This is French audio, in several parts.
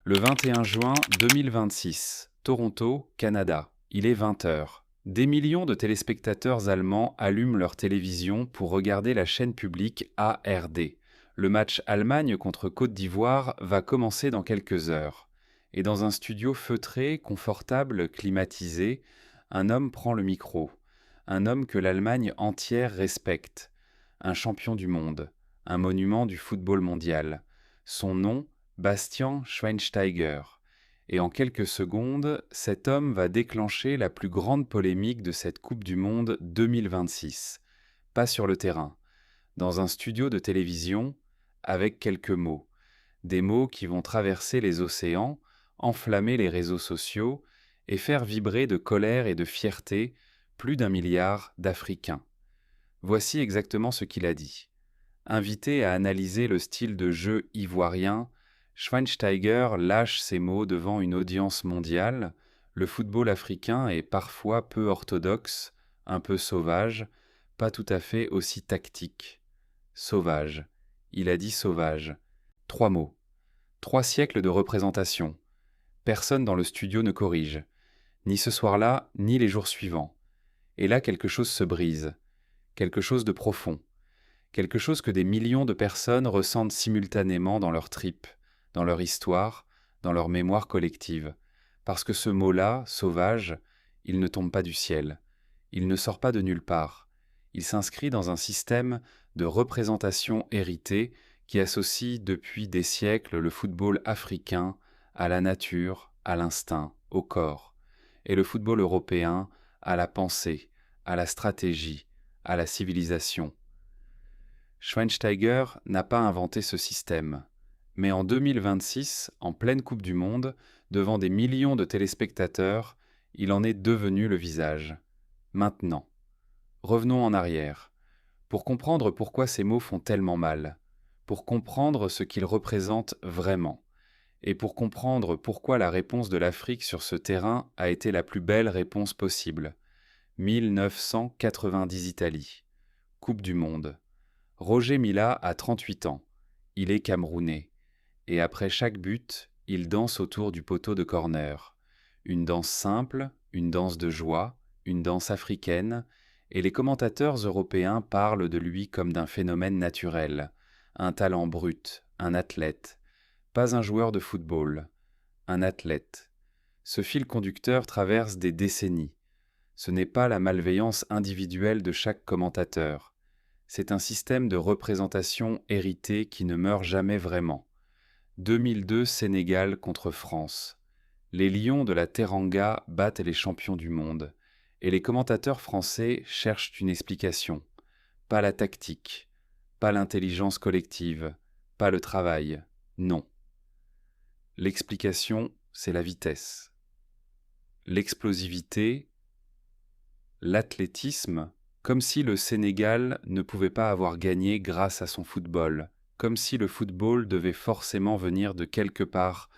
Le 21 juin 2026, Toronto, Canada. Il est 20 heures. Des millions de téléspectateurs allemands allument leur télévision pour regarder la chaîne publique ARD. Le match Allemagne contre Côte d'Ivoire va commencer dans quelques heures. Et dans un studio feutré, confortable, climatisé, un homme prend le micro. Un homme que l'Allemagne entière respecte. Un champion du monde. Un monument du football mondial. Son nom, Bastian Schweinsteiger. Et en quelques secondes, cet homme va déclencher la plus grande polémique de cette Coupe du Monde 2026. Pas sur le terrain, dans un studio de télévision, avec quelques mots. Des mots qui vont traverser les océans, enflammer les réseaux sociaux et faire vibrer de colère et de fierté plus d'1 milliard d'Africains. Voici exactement ce qu'il a dit. Invité à analyser le style de jeu ivoirien, Schweinsteiger lâche ses mots devant une audience mondiale. Le football africain est parfois peu orthodoxe, un peu sauvage, pas tout à fait aussi tactique. Sauvage. Il a dit sauvage. 3 mots. 3 siècles de représentation. Personne dans le studio ne corrige. Ni ce soir-là, ni les jours suivants. Et là, quelque chose se brise. Quelque chose de profond. Quelque chose que des millions de personnes ressentent simultanément dans leurs tripes, dans leur histoire, dans leur mémoire collective. Parce que ce mot-là, sauvage, il ne tombe pas du ciel. Il ne sort pas de nulle part. Il s'inscrit dans un système de représentation héritée qui associe depuis des siècles le football africain à la nature, à l'instinct, au corps, et le football européen à la pensée, à la stratégie, à la civilisation. Schweinsteiger n'a pas inventé ce système, mais en 2026, en pleine Coupe du Monde, devant des millions de téléspectateurs, il en est devenu le visage. Maintenant, revenons en arrière, pour comprendre pourquoi ces mots font tellement mal, pour comprendre ce qu'ils représentent vraiment, et pour comprendre pourquoi la réponse de l'Afrique sur ce terrain a été la plus belle réponse possible. 1990 Italie, Coupe du Monde. Roger Mila a 38 ans. Il est camerounais. Et après chaque but, il danse autour du poteau de corner. Une danse simple, une danse de joie, une danse africaine, et les commentateurs européens parlent de lui comme d'un phénomène naturel, un talent brut, un athlète. Pas un joueur de football, un athlète. Ce fil conducteur traverse des décennies. Ce n'est pas la malveillance individuelle de chaque commentateur. C'est un système de représentation hérité qui ne meurt jamais vraiment. 2002 Sénégal contre France. Les lions de la Teranga battent les champions du monde. Et les commentateurs français cherchent une explication. Pas la tactique, pas l'intelligence collective, pas le travail. Non. L'explication, c'est la vitesse. L'explosivité, l'athlétisme, comme si le Sénégal ne pouvait pas avoir gagné grâce à son football, comme si le football devait forcément venir de quelque part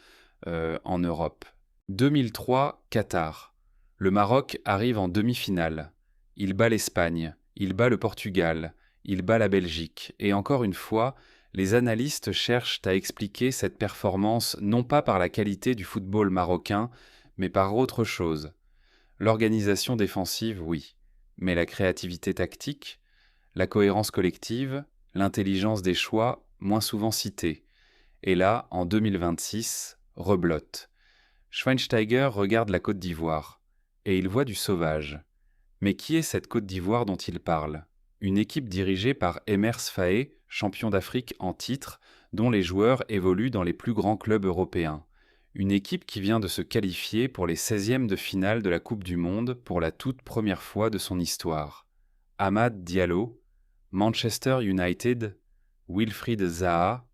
en Europe. 2003, Qatar. Le Maroc arrive en demi-finale. Il bat l'Espagne, il bat le Portugal, il bat la Belgique. Et encore une fois, les analystes cherchent à expliquer cette performance non pas par la qualité du football marocain, mais par autre chose. L'organisation défensive, oui. Mais la créativité tactique, la cohérence collective, l'intelligence des choix, moins souvent citées. Et là, en 2026, reblotte. Schweinsteiger regarde la Côte d'Ivoire, et il voit du sauvage. Mais qui est cette Côte d'Ivoire dont il parle ? Une équipe dirigée par Emers Faé, champion d'Afrique en titre, dont les joueurs évoluent dans les plus grands clubs européens. Une équipe qui vient de se qualifier pour les 16e de finale de la Coupe du Monde pour la toute première fois de son histoire. Amad Diallo, Manchester United, Wilfried Zaha,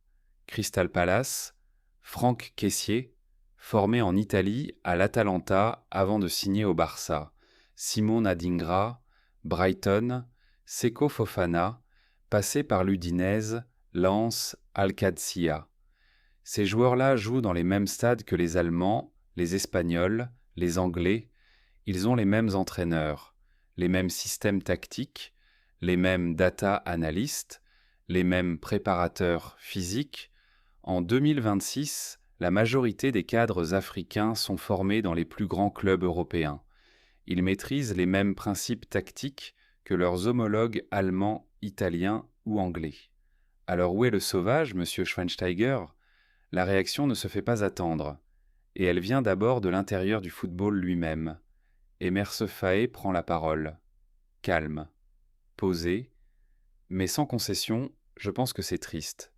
Crystal Palace, Franck Kessié, formé en Italie à l'Atalanta avant de signer au Barça, Simon Adingra, Brighton, Seko Fofana, passé par l'Udinese, Lens, Al-Qadsiya. Ces joueurs-là jouent dans les mêmes stades que les Allemands, les Espagnols, les Anglais. Ils ont les mêmes entraîneurs, les mêmes systèmes tactiques, les mêmes data analystes, les mêmes préparateurs physiques. En 2026, La majorité des cadres africains sont formés dans les plus grands clubs européens. Ils maîtrisent les mêmes principes tactiques que leurs homologues allemands, italiens ou anglais. Alors où est le sauvage, monsieur Schweinsteiger? La réaction ne se fait pas attendre, et elle vient d'abord de l'intérieur du football lui-même. Emerse Faé prend la parole. Calme, posé, mais sans concession, je pense que c'est triste.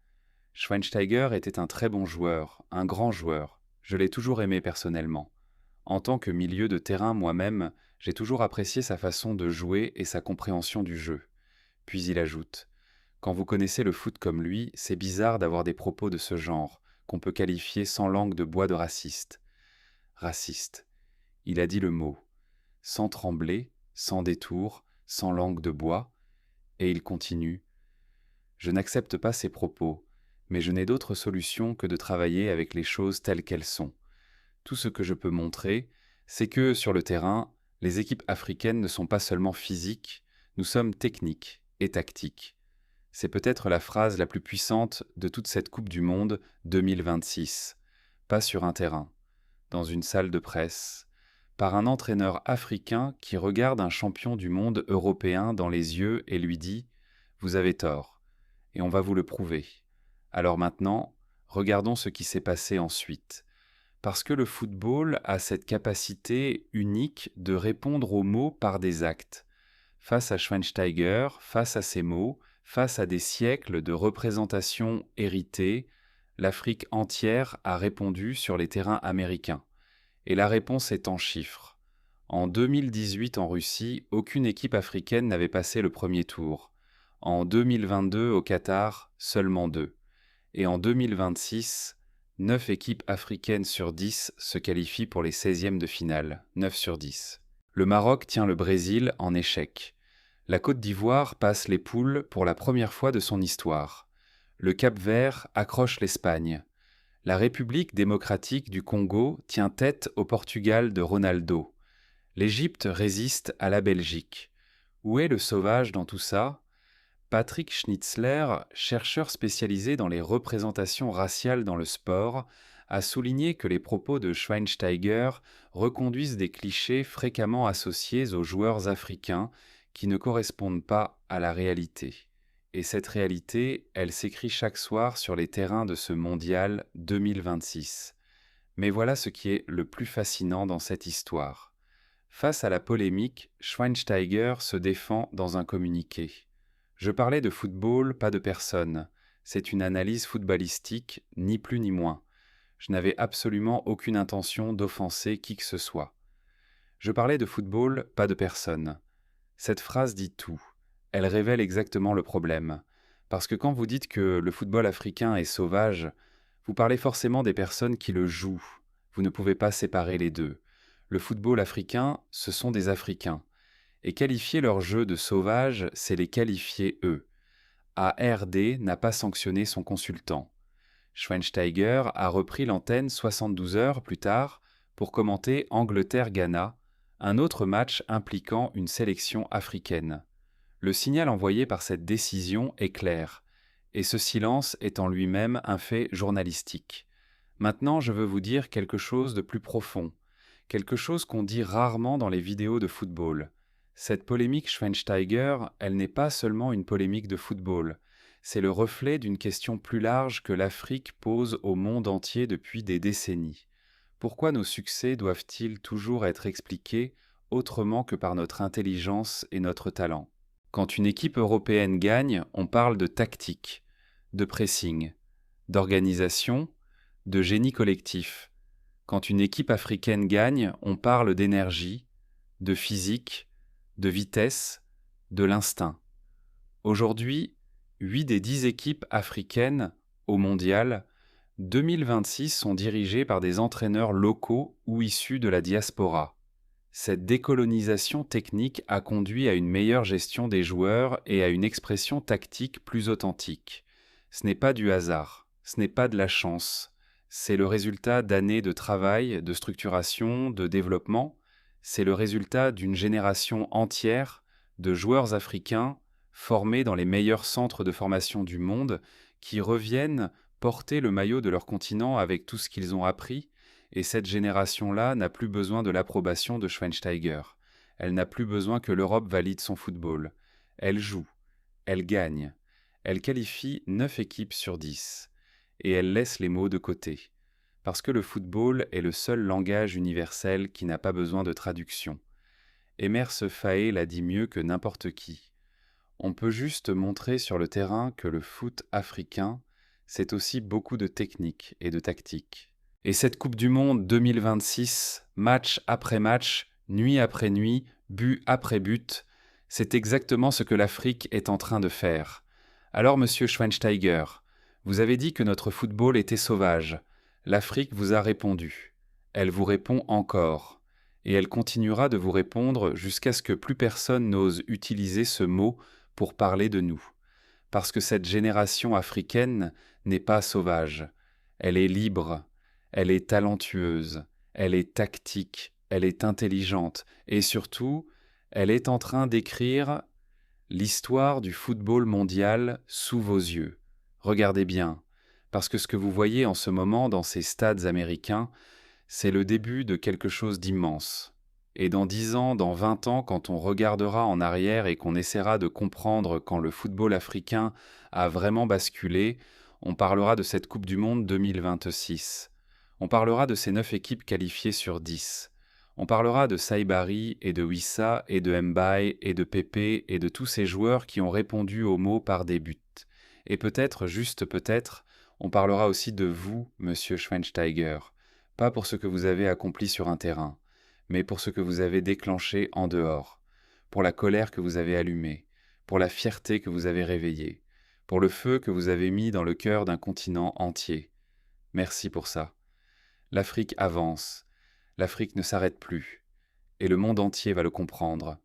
Schweinsteiger était un très bon joueur, un grand joueur. Je l'ai toujours aimé personnellement. En tant que milieu de terrain moi-même, j'ai toujours apprécié sa façon de jouer et sa compréhension du jeu. Puis il ajoute: quand vous connaissez le foot comme lui, c'est bizarre d'avoir des propos de ce genre, qu'on peut qualifier sans langue de bois de raciste. Raciste. Il a dit le mot, sans trembler, sans détour, sans langue de bois, et il continue: je n'accepte pas ces propos, mais je n'ai d'autre solution que de travailler avec les choses telles qu'elles sont. Tout ce que je peux montrer, c'est que, sur le terrain, les équipes africaines ne sont pas seulement physiques, nous sommes techniques et tactiques. C'est peut-être la phrase la plus puissante de toute cette Coupe du Monde 2026. Pas sur un terrain, dans une salle de presse, par un entraîneur africain qui regarde un champion du monde européen dans les yeux et lui dit: vous avez tort, et on va vous le prouver. Alors maintenant, regardons ce qui s'est passé ensuite. Parce que le football a cette capacité unique de répondre aux mots par des actes. Face à Schweinsteiger, face à ces mots, face à des siècles de représentations héritées, l'Afrique entière a répondu sur les terrains américains. Et la réponse est en chiffres. En 2018 en Russie, aucune équipe africaine n'avait passé le premier tour. En 2022 au Qatar, seulement 2. Et en 2026, 9 équipes africaines sur 10 se qualifient pour les 16e de finale, 9 sur 10. Le Maroc tient le Brésil en échec. La Côte d'Ivoire passe les poules pour la première fois de son histoire. Le Cap-Vert accroche l'Espagne. La République démocratique du Congo tient tête au Portugal de Ronaldo. L'Égypte résiste à la Belgique. Où est le sauvage dans tout ça? Patrick Schnitzler, chercheur spécialisé dans les représentations raciales dans le sport, a souligné que les propos de Schweinsteiger reconduisent des clichés fréquemment associés aux joueurs africains qui ne correspondent pas à la réalité. Et cette réalité, elle s'écrit chaque soir sur les terrains de ce mondial 2026. Mais voilà ce qui est le plus fascinant dans cette histoire. Face à la polémique, Schweinsteiger se défend dans un communiqué. Je parlais de football, pas de personne. C'est une analyse footballistique, ni plus ni moins. Je n'avais absolument aucune intention d'offenser qui que ce soit. Je parlais de football, pas de personne. Cette phrase dit tout. Elle révèle exactement le problème. Parce que quand vous dites que le football africain est sauvage, vous parlez forcément des personnes qui le jouent. Vous ne pouvez pas séparer les deux. Le football africain, ce sont des Africains. Et qualifier leur jeu de sauvage, c'est les qualifier eux. ARD n'a pas sanctionné son consultant. Schweinsteiger a repris l'antenne 72 heures plus tard pour commenter Angleterre-Ghana, un autre match impliquant une sélection africaine. Le signal envoyé par cette décision est clair, et ce silence est en lui-même un fait journalistique. Maintenant, je veux vous dire quelque chose de plus profond, quelque chose qu'on dit rarement dans les vidéos de football. Cette polémique Schweinsteiger, elle n'est pas seulement une polémique de football, c'est le reflet d'une question plus large que l'Afrique pose au monde entier depuis des décennies. Pourquoi nos succès doivent-ils toujours être expliqués autrement que par notre intelligence et notre talent? Quand une équipe européenne gagne, on parle de tactique, de pressing, d'organisation, de génie collectif. Quand une équipe africaine gagne, on parle d'énergie, de physique, de vitesse, de l'instinct. Aujourd'hui, 8 des 10 équipes africaines au mondial 2026 sont dirigées par des entraîneurs locaux ou issus de la diaspora. Cette décolonisation technique a conduit à une meilleure gestion des joueurs et à une expression tactique plus authentique. Ce n'est pas du hasard, ce n'est pas de la chance, c'est le résultat d'années de travail, de structuration, de développement. C'est le résultat d'une génération entière de joueurs africains formés dans les meilleurs centres de formation du monde qui reviennent porter le maillot de leur continent avec tout ce qu'ils ont appris, et cette génération-là n'a plus besoin de l'approbation de Schweinsteiger. Elle n'a plus besoin que l'Europe valide son football. Elle joue, elle gagne, elle qualifie 9 équipes sur 10, et elle laisse les mots de côté. Parce que le football est le seul langage universel qui n'a pas besoin de traduction. Emerse Faé l'a dit mieux que n'importe qui. On peut juste montrer sur le terrain que le foot africain, c'est aussi beaucoup de technique et de tactique. Et cette Coupe du Monde 2026, match après match, nuit après nuit, but après but, c'est exactement ce que l'Afrique est en train de faire. Alors, monsieur Schweinsteiger, vous avez dit que notre football était sauvage. L'Afrique vous a répondu. Elle vous répond encore. Et elle continuera de vous répondre jusqu'à ce que plus personne n'ose utiliser ce mot pour parler de nous. Parce que cette génération africaine n'est pas sauvage. Elle est libre, elle est talentueuse, elle est tactique, elle est intelligente et surtout, elle est en train d'écrire l'histoire du football mondial sous vos yeux. Regardez bien, parce que ce que vous voyez en ce moment dans ces stades américains, c'est le début de quelque chose d'immense. Et dans 10 ans, dans 20 ans, quand on regardera en arrière et qu'on essaiera de comprendre quand le football africain a vraiment basculé, on parlera de cette Coupe du Monde 2026. On parlera de ces 9 équipes qualifiées sur 10. On parlera de Saibari et de Wissa et de Mbaye et de Pépé et de tous ces joueurs qui ont répondu aux mots par des buts. Et peut-être, juste peut-être, on parlera aussi de vous, monsieur Schweinsteiger, pas pour ce que vous avez accompli sur un terrain, mais pour ce que vous avez déclenché en dehors, pour la colère que vous avez allumée, pour la fierté que vous avez réveillée, pour le feu que vous avez mis dans le cœur d'un continent entier. Merci pour ça. L'Afrique avance, l'Afrique ne s'arrête plus, et le monde entier va le comprendre.